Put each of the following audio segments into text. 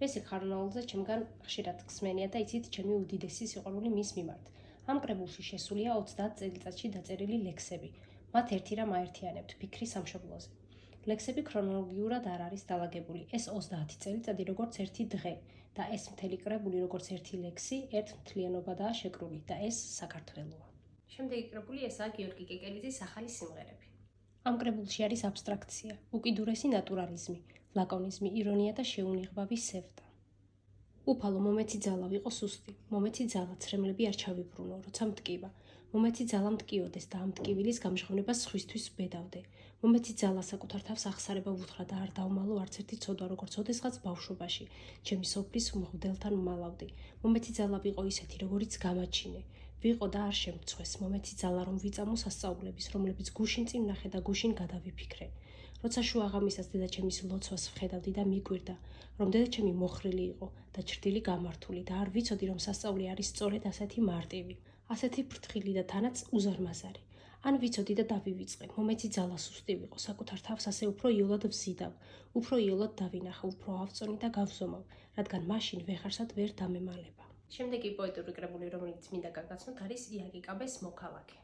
ეს ხარნაულზე ჩემგან ხშირად ხსმენია და იცით ჩემი უდიდესი სიყვარული მის მიმართ. ამ კრებულში შესულია 30 წელიწადში დაწერილი ლექსები. მათ ერთი რამ აერთიანებთ ფიქრი სამშობლოზე. ლექსები ქრონოლოგიურად არ არის დალაგებული. ეს 30 წელიწადი როგორც ერთი დღე და ეს მთელი კრებული როგორც ერთი ლექსი, ერთ მთლიანობადაა შეკრული და ეს საქართველოა. შემდეგი კრებული ესაა გიორგი კეკელიძის ახალი სიმღერები. ამ კრებულში არის აბსტრაქცია, უკიდურესი ნატურალიზმი, ლაკონიზმი, ირონია და შეუნიღბავი სევდა. უფალო მომეცი ძალა ვიყო სუსტი, მომეცი ძალა ცრემლები არ ჩავიბრუნო, როცა მტკივა. მომეცი ძალა მტკიოდეს და ამ მტკივილის გამჟღავნებას სხვისთვის ბედავდე. მომეცი ძალა საკუთარ თავს ახსარება ვუთხრა და არ დავმალო არც ერთი ცოდვა, როგორც ოდესღაც ბავშვობაში, ჩემი სოფლის მღვდელთან მალავდი. მომეცი ძალა ვიყო ისეთი, როგორიც გამაჩინე. ვიყო და არ შემცხვეს. მომეცი ძალა რომ ვიწამო სასწაულების, რომლებიც გუშინ წინ ნახე და გუშინ გადავიფიქრე. როცა შუაღამისას დედაჩემის ლოცვას ვხედავდი და მიკვირდა, რომ დედაჩემი მოხრილი იყო და ჩრდილი გამართული და არ ვიცოდი, რომ სასწაული არის სწორედ ასეთი მარტივი, ასეთი ფრთხილი და თანაც უზარმაზარი. ან ვიცოდი და დავივიწყე, მომეცი ძალა სუსტი ვიყო, საკუთარ თავს ასე უფრო იოლად ვზიდავ, უფრო იოლად დავინახავ, უფრო ავწონი და გავზომავ, რადგან მაშინ ვეხარსად ვერ დამემალება. შემდეგი პოეტური კრებული, რომელიც მინდა გაგაცნოთ, არის იაკი კაბეს მოქალაქე.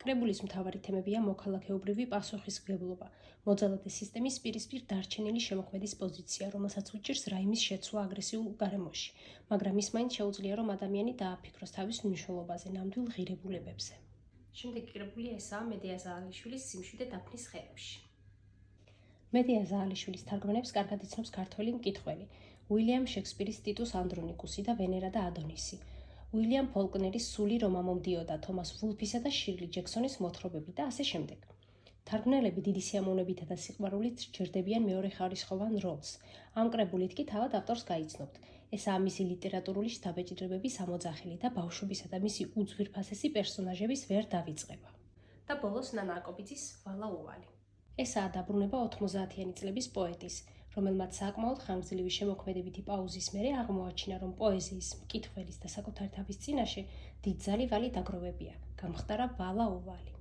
კრებულის მთავარი თემებია მოქალაქეობრივი პასუხისმგებლობა, მოძალადე სისტემის პირისპირ დარჩენილი შემოქმედის პოზიცია, რომელსაც უჭირს რაიმის შეცვლა აგრესიულ გარემოში, მაგრამ ის მაინც შეუძლია, რომ ადამიანი დააფიქროს თავის მნიშვნელობაზე, ნამდვილ ღირებულებებზე. შემდეგი კრებული ესაა მედეა ზაალიშვილის სიმშვიდე დაფნის ხეებში. მედეა ზაალიშვილის თარგმანებს კარგად იცნობს ქართველი მკითხველი, უილიამ შექსპირის ტიტუს ანდრონიკუსი და ვენერა და ადონისი. უილიამ ფოლკნერის სული რომა მომდიოდა, თომას ვულფისა და შირლი ჯექსონის მოთხრობები და ასე შემდეგ. თარგმნელები დიდი სიამოვნებითა და სიყვარულით სჯერდებიან მეორეხარისხოვან როლს. ამ კრებულით კი თავად ავტორს გაიცნობთ. ესაა მისი ლიტერატურული შთაბეჭდილებების ამოძახილი და ბავშვობისა და მისი უძვირფასესი პერსონაჟების ვერ დავიწყება. და ბოლოს ნანა აკობიძის ვალა უვალი. ესაა დაბრუნება 90-იანი წლების პოეტის, რომელმაც საკმაოდ ხანგრძლივი შემოქმედებითი პაუზის მერე აღმოაჩინა, რომ პოეზიის, მკითხველის და საკუთარი თავის წინაშე დიდძალი ვალი დაგროვებია. გამხდარა ვალა უვალი.